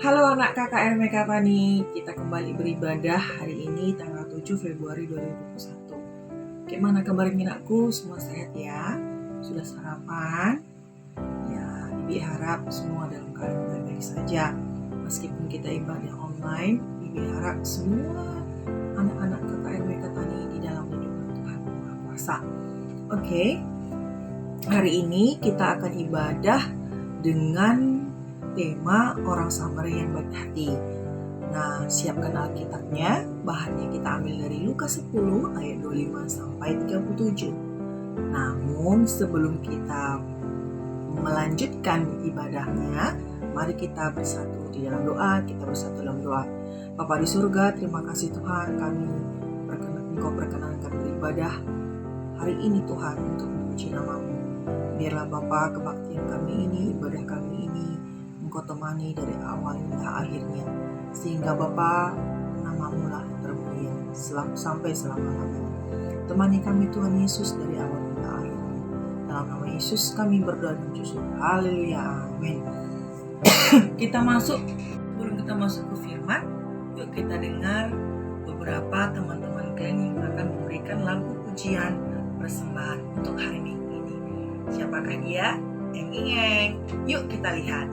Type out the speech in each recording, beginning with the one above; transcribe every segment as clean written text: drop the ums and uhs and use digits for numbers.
Halo anak KKR Mekatani, kita kembali beribadah hari ini tanggal 7 Februari 2021. Gimana kabar minakku? Semua sehat ya? Sudah sarapan? Ya, Bibi harap semua dalam keadaan baik-baik saja. Meskipun kita ibadah online, Bibi harap semua anak-anak KKR Mekatani di dalam lindungan Tuhan Maha Kuasa. Oke, hari ini kita akan ibadah dengan tema orang Samaria yang baik hati. Nah, siapkan Alkitabnya. Bahannya kita ambil dari Lukas 10 ayat 25 sampai 37. Namun sebelum kita melanjutkan ibadahnya, mari kita bersatu di dalam doa. Kita bersatu dalam doa. Bapa di surga, terima kasih Tuhan, Engkau perkenankan beribadah hari ini Tuhan untuk memuji nama-Mu. Biarlah Bapa, kebaktian kami ini, ibadah kami ini Engkau temani dari awal hingga akhirnya, sehingga Bapa, nama-Mu lah termulia sampai selama-lamanya. Temani kami Tuhan Yesus dari awal hingga akhirnya. Dalam nama Yesus kami berdoa dan bersyukur. Haleluya, amin. Sebelum kita masuk ke firman, yuk kita dengar beberapa teman-teman kalian yang akan memberikan lagu pujian persembahan untuk hari Minggu ini. Siapakah dia? Eng-eng. Yuk kita lihat.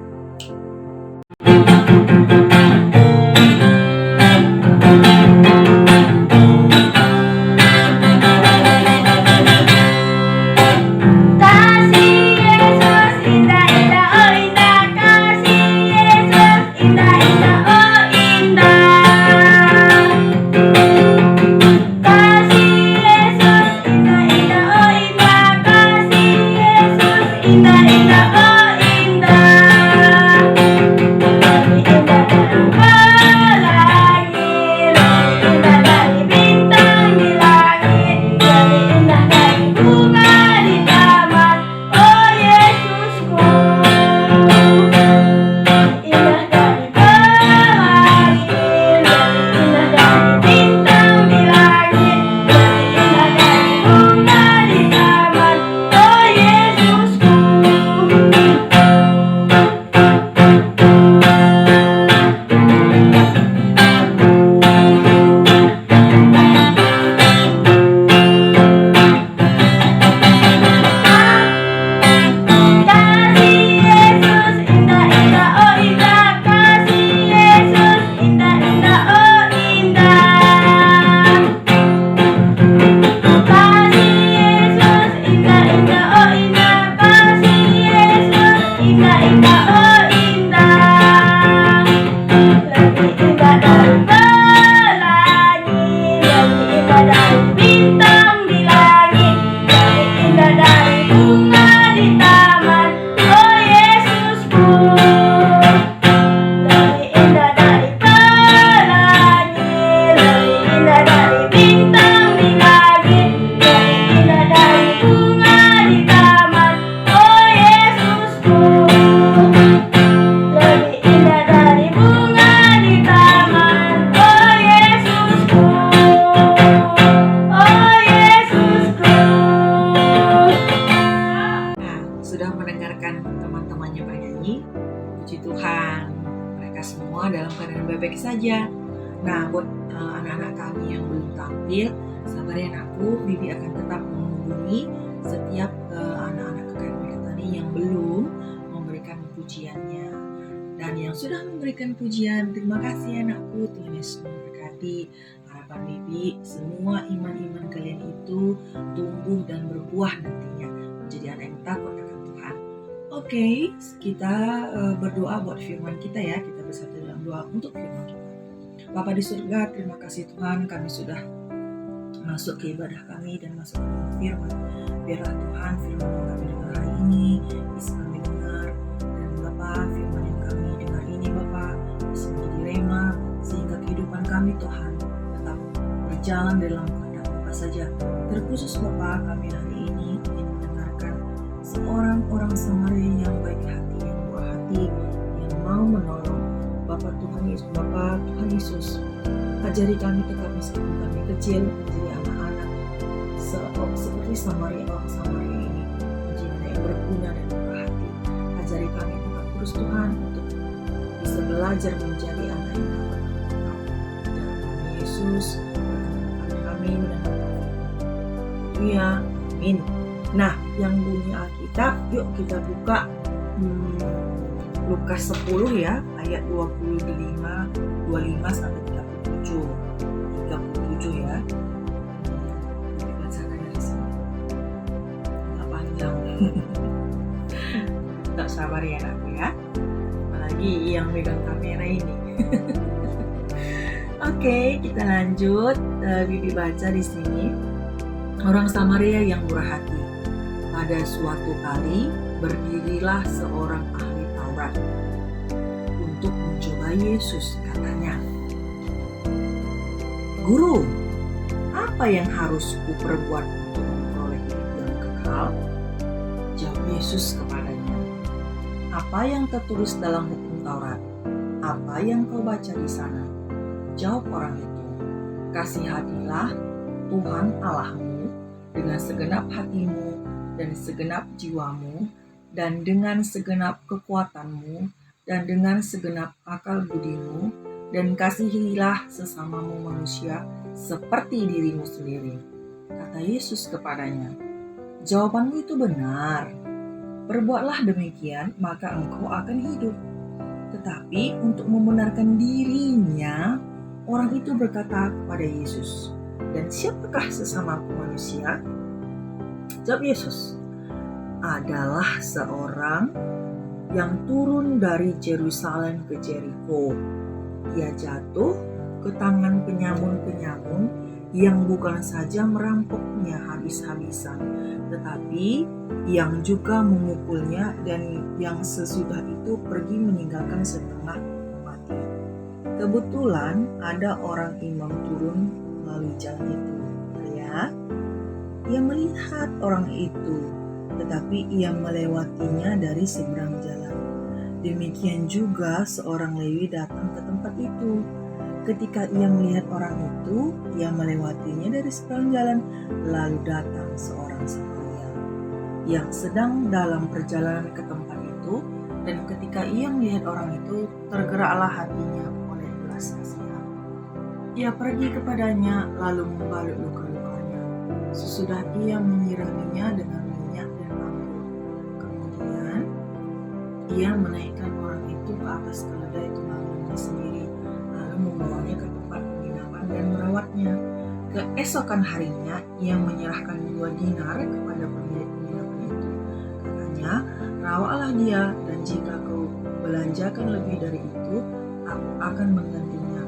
Teman-temannya bernyanyi, puji Tuhan, mereka semua dalam keadaan baik-baik saja. Nah, buat anak-anak kami yang belum tampil, sabar ya anakku, Bibi akan tetap menghubungi setiap anak-anak KKR Mekatani yang belum memberikan pujiannya. Dan yang sudah memberikan pujian, terima kasih anakku, Tuhan Yesus memberkati. Harapan Bibi, semua iman-iman kalian itu tumbuh dan berbuah nantinya menjadi anak yang takut akan Tuhan. Oke, kita berdoa buat firman kita ya. Kita bersatu dalam doa untuk firman kita. Bapa di surga, terima kasih Tuhan, kami sudah masuk ke ibadah kami dan masuk ke dalam firman. Biarlah Tuhan, firman yang kami dengar hari ini bisa kami dengar. Dan Bapa, firman yang kami dengar ini Bapa bisa menjadi rema, sehingga kehidupan kami Tuhan tetap berjalan dalam kehendak Bapa saja. Terkhusus Bapa, kami hari ini ingin mendengarkan seorang orang Samaria yang baik hati, yang murah hati, yang mau menolong. Bapa Tuhan Yesus, ajari kami tetap meskipun kami kecil menjadi anak-anak seperti orang Samaria ini, menjadi anak yang berguna dan murah hati. Ajari kami tetap terus Tuhan untuk bisa belajar menjadi anak yang taat. Dan Yesus berkenan kami mendengarkan itu ya, amin. Nah, yang bunyi Alkitab, yuk kita buka Lukas 10 ya, ayat 25 sampai 37 ya. Kita bacakan dari sini. Nggak panjang. Tak sabar ya anakku ya. Apalagi yang megang kamera ini. Oke, kita lanjut. Bibi baca di sini. Orang Samaria yang murah hati. Pada suatu kali berdirilah seorang ahli Taurat untuk mencoba Yesus, katanya, "Guru, apa yang harus kuperbuat untuk memperoleh hidup yang kekal?" Jawab Yesus kepadanya, "Apa yang tertulis dalam hukum Taurat? Apa yang kau baca di sana?" Jawab orang itu, "Kasihanilah Tuhan Allahmu dengan segenap hatimu dan segenap jiwamu dan dengan segenap kekuatanmu dan dengan segenap akal budimu, dan kasihilah sesamamu manusia seperti dirimu sendiri." Kata Yesus kepadanya, "Jawabanmu itu benar. Perbuatlah demikian, maka engkau akan hidup." Tetapi untuk membenarkan dirinya, orang itu berkata kepada Yesus, "Dan siapakah sesamaku manusia?" Jawab Yesus, "Adalah seorang yang turun dari Yerusalem ke Jeriko. Ia jatuh ke tangan penyamun-penyamun yang bukan saja merampoknya habis-habisan, tetapi yang juga memukulnya, dan yang sesudah itu pergi meninggalkan setengah mati. Kebetulan ada orang imam turun melalui jalan itu. Ia melihat orang itu, tetapi ia melewatinya dari seberang jalan. Demikian juga seorang Lewi datang ke tempat itu. Ketika ia melihat orang itu, ia melewatinya dari seberang jalan. Lalu datang seorang Samaria yang sedang dalam perjalanan ke tempat itu, dan ketika ia melihat orang itu, tergeraklah hatinya oleh belas kasihan. Ia pergi kepadanya, lalu membalut luka-lukanya. Sesudah ia menyiraminya dengan minyak dan anggur. Kemudian ia menaikkan orang itu ke atas keledai tunggangannya sendiri, lalu membawanya ke tempat penginapan dan merawatnya. Keesokan harinya ia menyerahkan 2 dinar kepada pemilik penginapan itu. Katanya, "Rawatlah dia, dan jika kau belanjakan lebih dari itu, aku akan menggantinya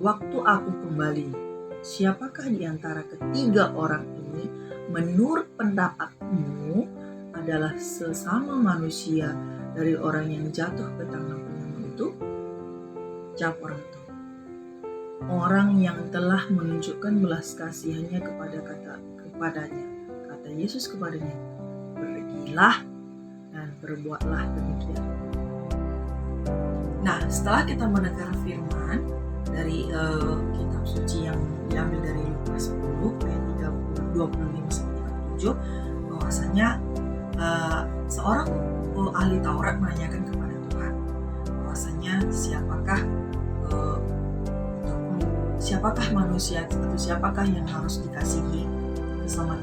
waktu aku kembali. Siapakah di antara ketiga orang ini menurut pendapatmu adalah sesama manusia dari orang yang jatuh ke tangan penyamun itu?" Jawab orang itu, "Orang yang telah menunjukkan belas kasihannya kepadanya." Kata Yesus kepadanya, "Pergilah dan berbuatlah demikian." Nah, setelah kita mendengar firman dari kitab suci yang diambil dari Lukas 10 ayat 25 sampai 37, bahwasanya seorang ahli Taurat menanyakan kepada Tuhan bahwasanya siapakah manusia atau siapakah yang harus dikasihi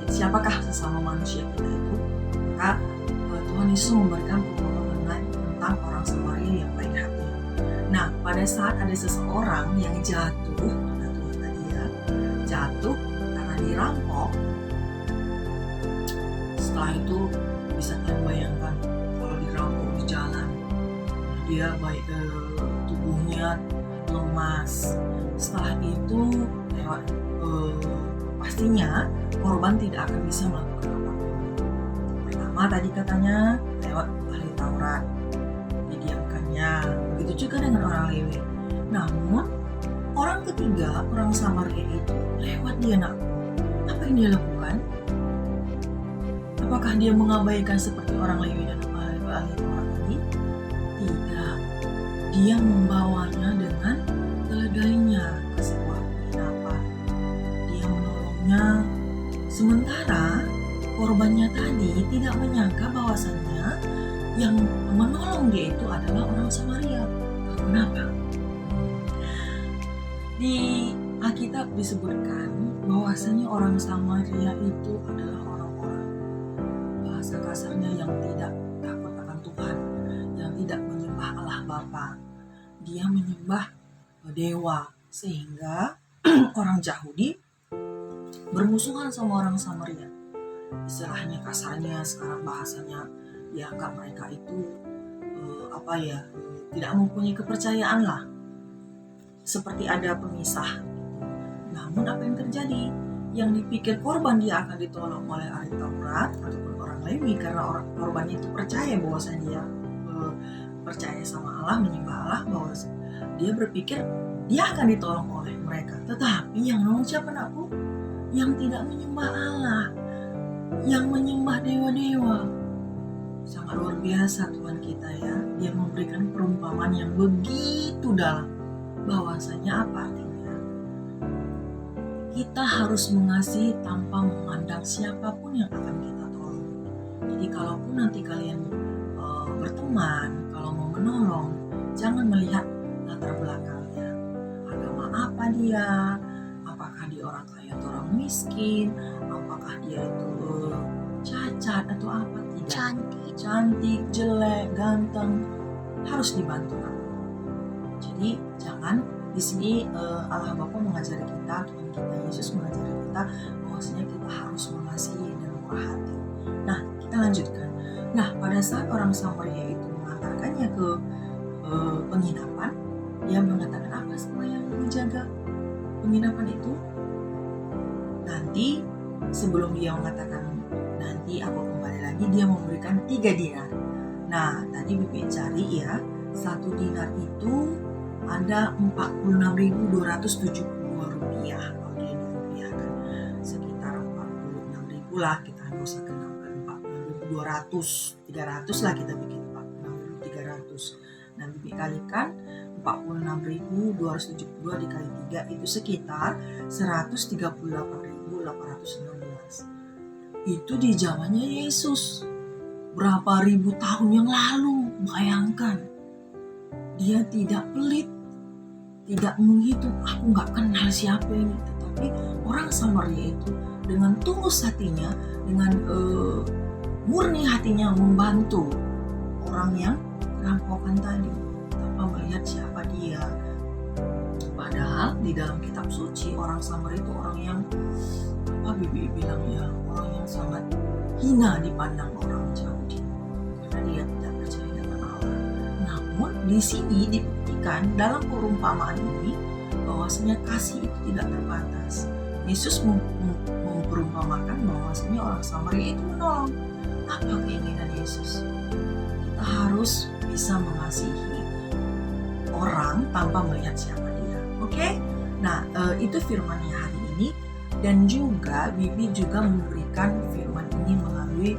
siapakah sesama manusia kita itu. Maka Tuhan Yesus memberikan perumpamaan tentang orang Samaria yang baik hati. Nah, pada saat ada seseorang yang jatuh karena dirampok, setelah itu bisa kalian bayangkan kalau dirampok di jalan, dia baik tubuhnya lemas. Setelah itu pastinya korban tidak akan bisa melakukan apapun. Pertama tadi katanya lewat ahli Taurat didiamkannya, begitu juga dengan orang Lewi. Namun orang ketiga, orang Samaria itu lewat dia. Apa yang dia lakukan? Apakah dia mengabaikan seperti orang Lewi dan ahli Taurat ini? Tidak. Dia membawanya dengan keledainya ke sebuah penginapan. Dia menolongnya. Sementara korbannya tadi tidak menyangka bahwasannya yang menolong dia itu adalah orang Samaria. Kenapa? Di Alkitab disebutkan bahwasanya orang Samaria itu adalah orang-orang, bahasa kasarnya, yang tidak takut akan Tuhan, yang tidak menyembah Allah Bapa. Dia menyembah dewa, sehingga orang Yahudi bermusuhan sama orang Samaria. Istilahnya, kasarnya sekarang bahasanya, dianggap mereka itu tidak mempunyai kepercayaan lah, seperti ada pemisah. Namun apa yang terjadi? Yang dipikir korban dia akan ditolong oleh ahli Taurat ataupun orang Lewi, karena orang korban itu percaya bahwasanya dia percaya sama Allah, menyembah Allah, bahwa dia berpikir dia akan ditolong oleh mereka. Tetapi yang nolong siapa, anakku? Yang tidak menyembah Allah, yang menyembah dewa-dewa. Sangat luar biasa Tuhan kita ya. Dia memberikan perumpamaan yang begitu dalam. Bahwasanya apa artinya? Kita harus mengasihi tanpa memandang siapapun yang akan kita tolong. Jadi kalaupun nanti kalian berteman, kalau mau menolong, jangan melihat latar belakangnya. Agama apa dia? Apakah dia orang kaya atau orang miskin? Apakah dia itu cacat atau apa? Tidak. Cantik, jelek, ganteng, harus dibantu. Jadi jangan di sini Allah Bapa mengajari kita, Tuhan kita Yesus mengajari kita bahwasanya kita harus mengasihi dan murah hati. Nah, kita lanjutkan. Nah, pada saat orang Samaria itu mengantarkannya ke penginapan, dia mengatakan apa sama yang menjaga penginapan itu? Nanti sebelum dia mengatakan nanti aku kembali lagi, dia memberikan 3 dinar. Nah, tadi Bibi cari ya, 1 dinar itu ada 46.272 rupiah. Kalau dia dirupiahkan sekitar 46.000 lah, kita nggak usah kenal 46.200, 300 lah kita bikin 46.300. Nah, Bibi kalikan 46.272 dikali 3 itu sekitar 138.816. Itu di zamannya Yesus, berapa ribu tahun yang lalu. Bayangkan, dia tidak pelit, tidak menghitung, aku gak kenal siapa ini. Tetapi orang Samaria itu dengan tulus hatinya, dengan murni hatinya membantu orang yang rampokan tadi, tanpa melihat siapa dia. Padahal di dalam kitab suci, orang Samaria itu orang yang Bibi bilang ya, orang yang sangat hina dipandang orang Yahudi, karena dia tidak percaya dengan Allah. Namun di sini dibuktikan dalam perumpamaan ini bahwasanya kasih itu tidak terbatas. Yesus memperumpamakan bahwasanya orang Samaria itu menolong. Apa keinginan Yesus? Kita harus bisa mengasihi orang tanpa melihat siapa dia. Oke? Nah, itu firman-Nya hari ini. Dan juga Bibi juga memberikan firman ini melalui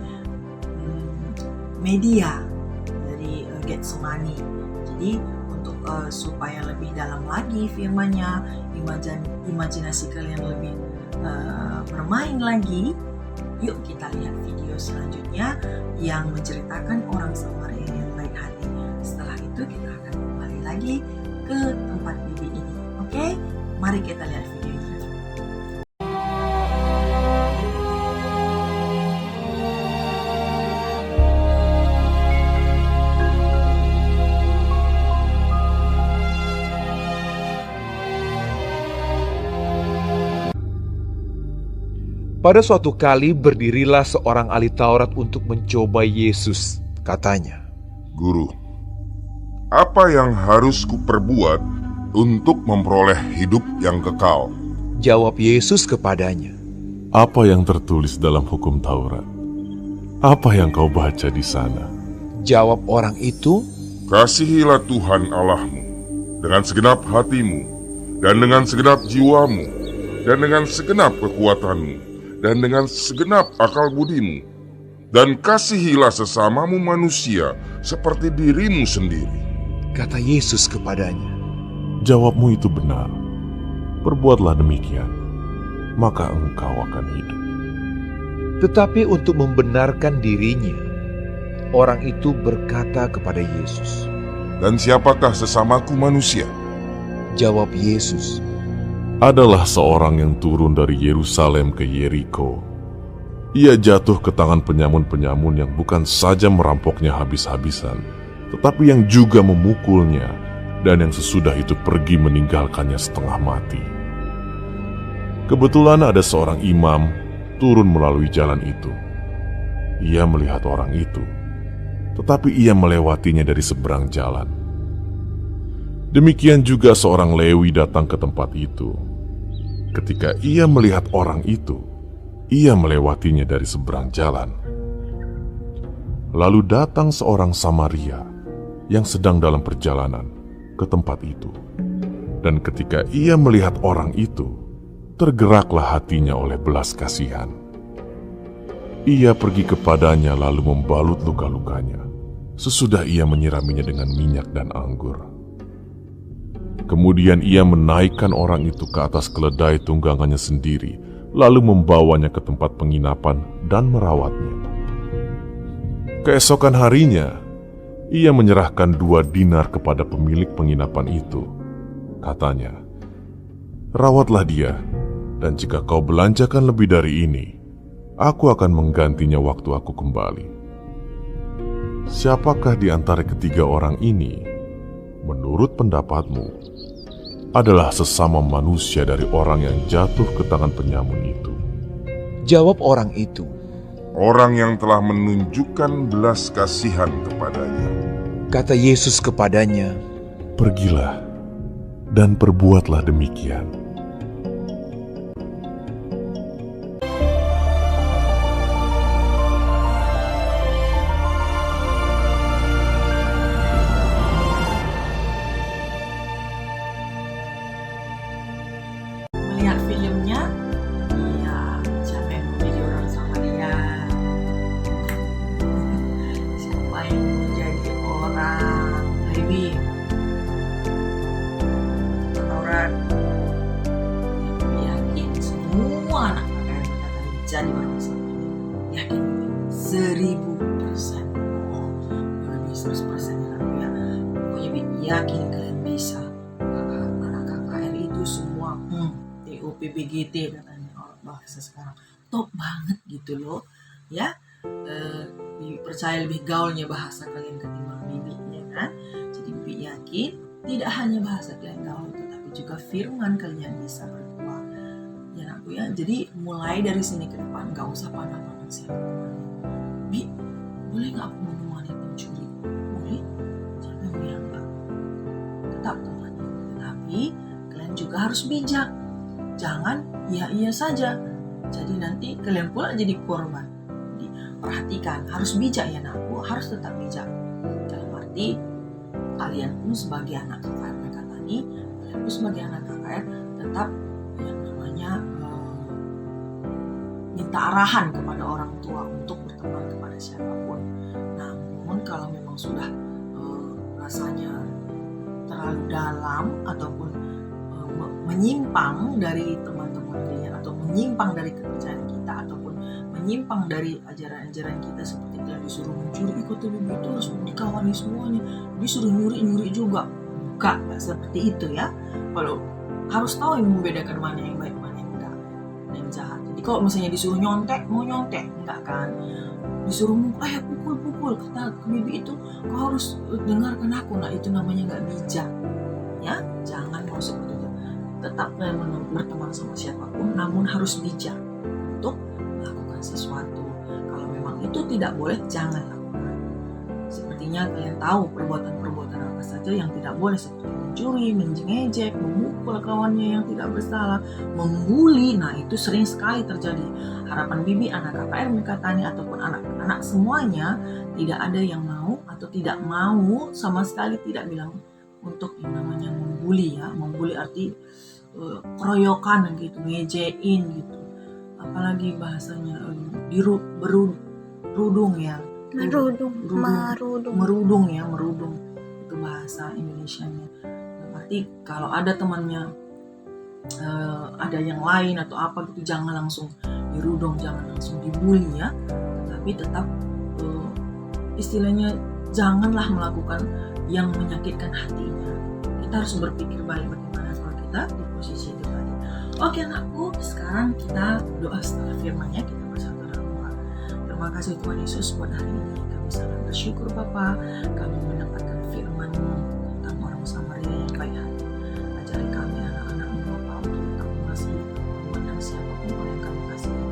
media dari Getsemani. Jadi untuk supaya lebih dalam lagi firman-Nya, imajinasi kalian lebih bermain lagi, yuk kita lihat video selanjutnya yang menceritakan orang Samaria yang baik hati. Setelah itu kita akan kembali lagi ke tempat Bibi ini. Oke? Mari kita lihat videonya. Pada suatu kali berdirilah seorang ahli Taurat untuk mencoba Yesus. Katanya, Guru, apa yang harus kuperbuat untuk memperoleh hidup yang kekal? Jawab Yesus kepadanya, Apa yang tertulis dalam hukum Taurat? Apa yang kau baca di sana? Jawab orang itu, Kasihilah Tuhan Allahmu dengan segenap hatimu, dan dengan segenap jiwamu, dan dengan segenap kekuatanmu, dan dengan segenap akal budimu, dan kasihilah sesamamu manusia seperti dirimu sendiri. Kata Yesus kepadanya, Jawabmu itu benar. Perbuatlah demikian, maka engkau akan hidup. tetapi untuk membenarkan dirinya, Orang itu berkata kepada Yesus. Dan siapakah sesamaku manusia? Jawab Yesus. Adalah seorang yang turun dari Yerusalem ke Yeriko. Ia jatuh ke tangan penyamun-penyamun yang bukan saja merampoknya habis-habisan, tetapi yang juga memukulnya, dan yang sesudah itu pergi meninggalkannya setengah mati. Kebetulan ada seorang imam turun melalui jalan itu. Ia melihat orang itu, tetapi ia melewatinya dari seberang jalan. Demikian juga seorang Lewi datang ke tempat itu. Ketika ia melihat orang itu, ia melewatinya dari seberang jalan. Lalu datang seorang Samaria yang sedang dalam perjalanan ke tempat itu. Dan ketika ia melihat orang itu, tergeraklah hatinya oleh belas kasihan. Ia pergi kepadanya lalu membalut luka-lukanya. Sesudah ia menyiraminya dengan minyak dan anggur. Kemudian ia menaikkan orang itu ke atas keledai tunggangannya sendiri, lalu membawanya ke tempat penginapan dan merawatnya. Keesokan harinya, ia menyerahkan 2 dinar kepada pemilik penginapan itu. Katanya, "Rawatlah dia, dan jika kau belanjakan lebih dari ini, aku akan menggantinya waktu aku kembali." Siapakah di antara ketiga orang ini, menurut pendapatmu, adalah sesama manusia dari orang yang jatuh ke tangan penyamun itu? Jawab orang itu. Orang yang telah menunjukkan belas kasihan kepadanya. Kata Yesus kepadanya. Pergilah dan perbuatlah demikian. Melihat filmnya, iya, siapa yang mau jadi orang Samaria? Siapa yang mau jadi orang Lewi? Taurat. Yakin semua anak KKR akan jadi manusia. Yakin 1000%. Oh, lebih 100% ya aku ya. Pokoknya yakin kalian bisa. Anak KKR itu semua TOPBGT katanya orang bahasa sekarang top banget gitu loh ya. Percaya lebih gaulnya bahasa kalian ketimbang Bibi ya kan. Jadi Bibi yakin tidak hanya bahasa kalian gaul tetapi juga firman kalian bisa berbuah ya anakku ya. Jadi mulai dari sini ke depan gak usah pandang-pandang siapa temannya. Bi, boleh gak aku menemani pencuri? Boleh, siapa yang bilang enggak? Tetap temani, tetapi kalian juga harus bijak. Jangan iya saja. Jadi nanti kalian pula jadi korban. Jadi perhatikan, harus bijak ya anakku, harus tetap bijak. Dalam arti kalian pun sebagai anak KKR mereka tadi, kalian pun sebagai anak KKR tetap yang namanya minta arahan kepada orang tua untuk berteman kepada siapapun. Namun kalau memang sudah rasanya terlalu dalam ataupun menyimpang dari teman-teman kalian atau menyimpang dari kepercayaan kita ataupun menyimpang dari ajaran-ajaran kita seperti kalian disuruh mencuri, ikut lebih itu harus dikawani semuanya, disuruh nyuri juga, enggak seperti itu ya. Kalau harus tahu yang membedakan mana yang baik mana yang enggak, mana yang jahat. Jadi kalau misalnya disuruh nyontek, mau nyontek enggak kan, disuruh pukul kata ke Bibi itu kau harus dengarkan aku, nah itu namanya enggak bijak ya. Jangan mau seperti itu. Tetap berteman sama siapapun, namun harus bijak untuk melakukan sesuatu. Kalau memang itu tidak boleh, jangan lakukan. Sepertinya kalian tahu perbuatan-perbuatan apa saja yang tidak boleh, seperti mencuri, mengejek, memukul kawannya yang tidak bersalah, membuli. Nah itu sering sekali terjadi. Harapan Bibi, anak KKR Mekatani ataupun anak-anak semuanya tidak ada yang mau atau tidak mau sama sekali tidak bilang untuk yang namanya membuli ya. Membuli arti keroyokan gitu, ngejein gitu. Apalagi bahasanya merudung ya. Merudung itu bahasa Indonesianya. Berarti kalau ada temannya ada yang lain atau apa gitu, jangan langsung dirudung, jangan langsung dibully ya, tapi tetap istilahnya janganlah melakukan yang menyakitkan hatinya. Kita harus berpikir baik bagaimana kalau kita di posisi itu tadi. Oke anakku, sekarang kita doa setelah firman-Nya, kita bersatu dalam doa. Terima kasih Tuhan Yesus buat hari ini. Kami sangat bersyukur Bapa, kami mendapatkan firman-Mu tentang orang Samaria yang baik hati. Ajari kami anak-anak-Mu Bapa untuk tetap mengasihi memandang siapapun orang yang kami kasihi,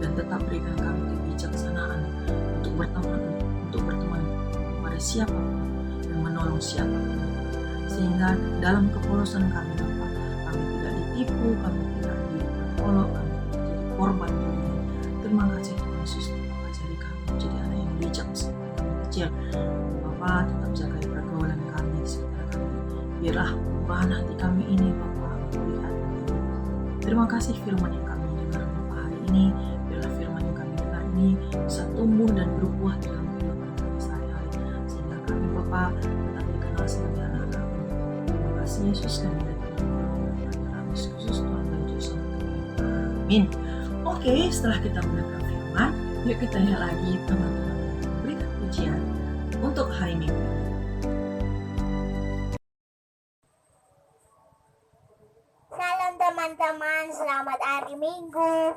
dan tetap berikan kami kebijaksanaan untuk berteman kepada siapapun dan menolong siapapun, sehingga dalam kepolosan kami Bapa, kami tidak ditipu, kami tidak diperolok, kami tidak jadi korban dunia. Terima kasih Tuhan Yesus, Bapa ajari kami menjadi anak yang bijak seperti kami kecil. Bapa tetap jaga pergaulan kami di sekitar kami. Biarlah perubahan hati kami ini Bapa melihat ini. Terima kasih firman yang kami dengar Bapa hari ini. Biarlah firman yang kami dengar ini bisa tumbuh dan berbuah dalam kehidupan kami sehari-hari, sehingga kami Bapa tetap dikenal sebagai anak-anak-Mu. Terima kasih Yesus, kami dalam Yesus Tuhan dan Juru Selamat kami. Amin. Oke, setelah kita mendengar firman, yuk kita lihat lagi teman-teman berikan pujian untuk hari Minggu. Salam teman-teman, selamat hari Minggu.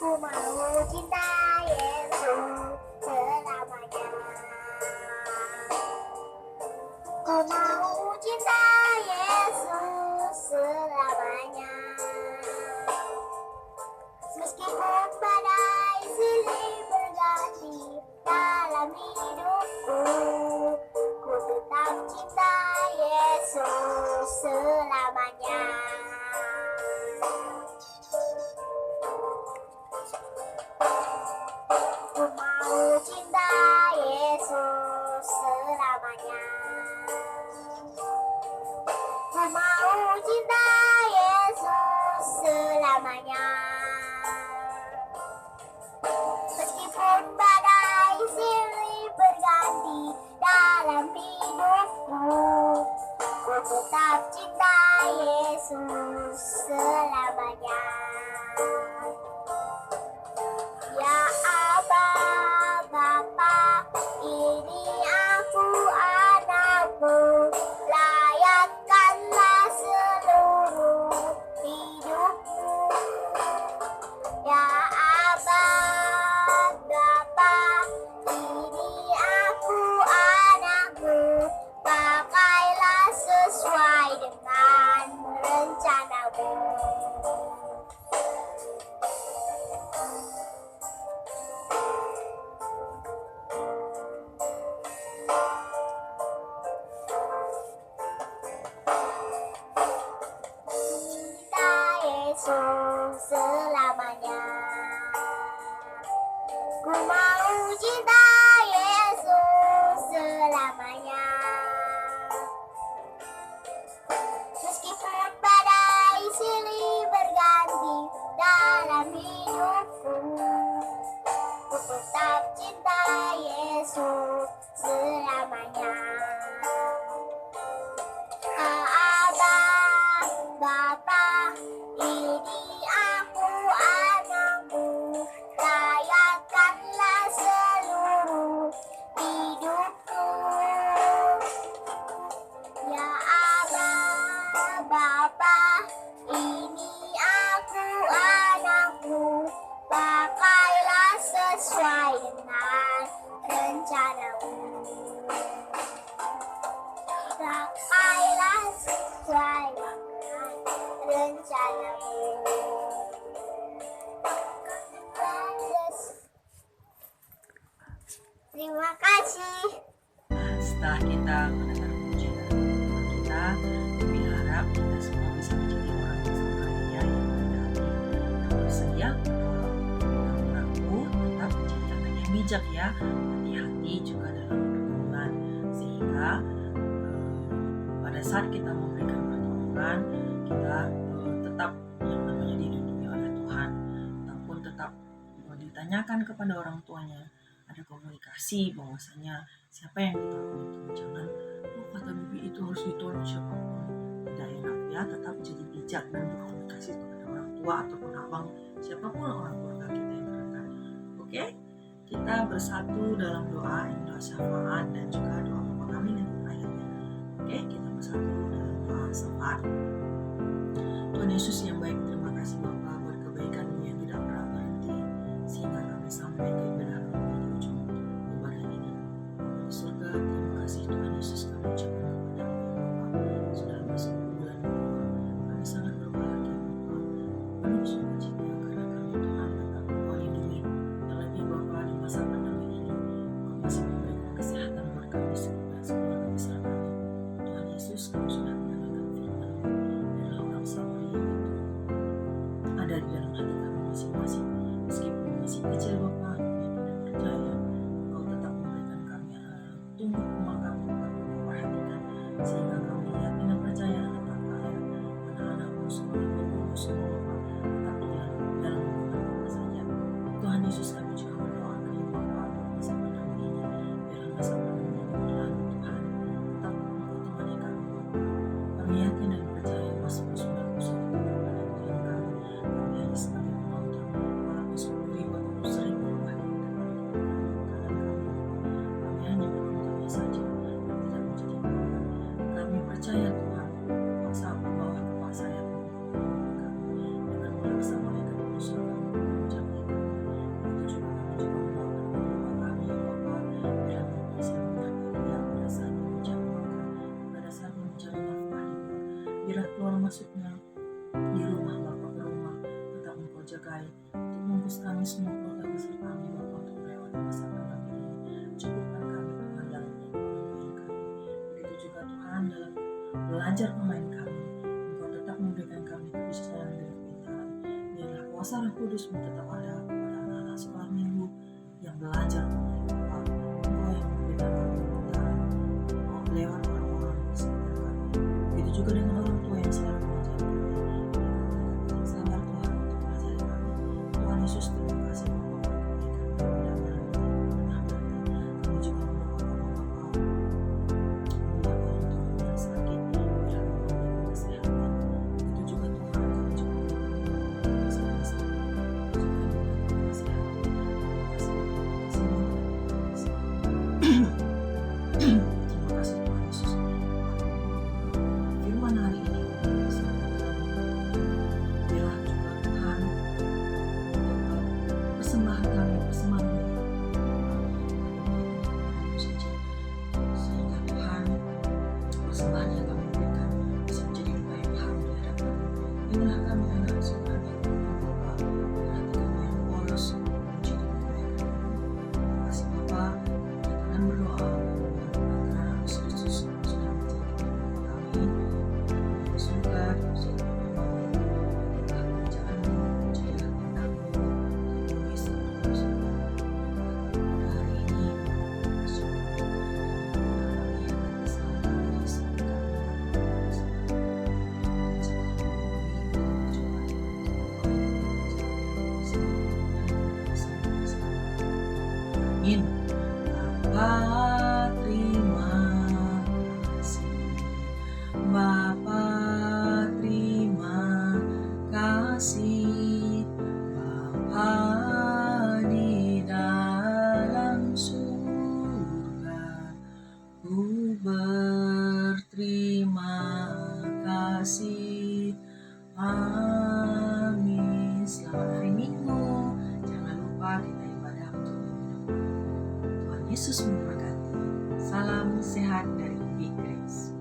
Ku mau cinta Yesus selamanya. Ku mau cinta Yesus selamanya. Meskipun badai silih berganti dalam hidupku, ku tetap cinta Yesus selamanya. Ku mau cinta Yesus selamanya. Ku mau cinta Yesus selamanya. Meskipun badai silih berganti dalam hidupku, ku tetap cinta Yesus selamanya. Ya Aba, Bapa, ini aku anakmu, layakkanlah seluruh hidupmu. Ya Aba, Bapa, ini aku anakmu, pakailah sesuai dengan rencanamu. Cinta Yesus selamanya. Ku mau cinta Yesus selamanya. Meskipun badai silih berganti dalam hidupku, ku tetap cinta Yesus selamanya. Aba, Bapa, ini aku anakmu, layakkanlah seluruh hidupku. Ya Aba, Bapa, ini aku anakmu, pakailah sesuai dengan rencanamu. Pakailah sesuai dengan rencanamu. Terima kasih. Setelah kita mendengar pujian dari Tuhan kita, kami harap kita semua bijak ya, hati-hati juga dalam pergaulan, sehingga pada saat kita memberikan pertolongan, kita tetap yang namanya dilindungi oleh Tuhan, ataupun tetap ditanyakan kepada orang tuanya, ada komunikasi bahwasanya siapa yang ditolong itu, jangan kata bibi itu harus ditolong siapapun, tidak enak ya, tetap jadi bijak dan berkomunikasi kepada orang tua ataupun abang, siapapun orang keluarga kita yang terdekat. Oke, kita bersatu dalam doa syafaat dan juga doa Bapa Kami yang terakhirnya. Oke, kita bersatu dalam doa syafaat. Tuhan Yesus yang baik, terima kasih Bapa buat kebaikan-Mu yang tidak pernah berhenti, sehingga kami sampai ke ibadah kami di ujung ibadah ini. Bapa di surga, terima kasih Tuhan Yesus, kami ucapkan kepada-Mu Bapa, sudah masuk bulan kedua. Kami sangat berbahagia Bapa, penuh sukacita karena kami Tuhan tetap Engkau lindungi. Terlebih Bapa di masa pandemi ini, Engkau masih memberikan kesehatan buat kami dan sekeluarga besar kami. Tuhan Yesus, kami sudah mendengarkan firman-Mu, adalah orang Samaria itu ada di dalam hati kami masing-masing. Meskipun masih kecil Bapa, kami tidak percaya, Engkau tetap memberikan kami tumbuh kembang kami, Engkau perhatikan, sehingga kami yakin dan percaya anak-anakmu semua Bapa tetap di dalam lindungan Bapa saja. Tuhan Yesus, kami juga mendoakan yang Bapa buat masa pandemi ini, biarlah masa pandemi ini berlalu Tuhan, tetap Engkau temani kami Bapa. Kami yakin dan percaya Mazmur 91 tetap ada di dalam kami. Kami hanya sebagai penonton, walaupun 10.000 atau 1.000 bahkan kanan kami Bapa. Kami hanya penontonnya saja dan tidak menjadi korban. Kami percaya Tuhan, kuasa di bawah kepala sayap kami dengan melaksanakan urusan kami menjaga kami. Begitu juga kami juga mendoakan Bapa kami ya Bapa, biarlah Bapa selalu menjaga dia pada saat menjaga makan, pada saat mencari nafkah di luar. Biarlah keluar masuknya di rumah Bapa ke rumah, tetap Engkau jagai untuk membungkus kami semua keluarga besar kami Bapa untuk melewati masa pandemi ini. Cukupkan kami Tuhan dalam perekonomian kami. Begitu juga Tuhan dalam belajar pemain kami, Engkau tetap memberikan kami kebijaksanaan dan kepintaran. Biarlah kuasa Roh Kudus-Mu tetap ada kepada anak-anak sekolah minggu yang belajar pemain Bapa. Engkau yang memberikan kami kepintaran lewat orang-orang di sekitar kami. Begitu juga dengan orang tua yang selalu mengajari kami. Berikan sabar Tuhan untuk mengajari kami. Tuhan Yesus, terima kasih Bapa buat kebaikan kami dan berhenti. Kami juga mendoakan Bapa orang tua yang sakit, biarlah Bapa memberikan kesehatan. Begitu juga Tuhan, kami juga mendoakan yang sakit, juga memberikan kesehatan. Terima kasih Bapa, terima kasih terima kasih Tuhan Yesus. Firman hari ini biarlah juga Tuhan persembahan kami, persembahan saja, sehingga Tuhan persembahan yang kami berikan bisa menjadi doa yang harum di hadapan-Mu. Inilah kami anak Tuhan yang Bapa, hati kami yang polos menjadi kemuliaan. Terima kasih Bapa, kita akan berdoa karena Yesus Kristus sudah menjadi kami di surga, bersama kami. Kerajaan-Mu, jadilah kehendak-Mu, lindungi seluruh dosa kami. Pada hari ini, kami akan bersama Yesus Amin. Bapa, terima kasih. Bapa, terima kasih. Bapa di dalam surga, ku berterima kasih. Amin. Selamat hari Minggu. Jangan lupa kita ibadah untuk minggu depan. Tuhan Yesus memberkati. Salam sehat dari Big Grace.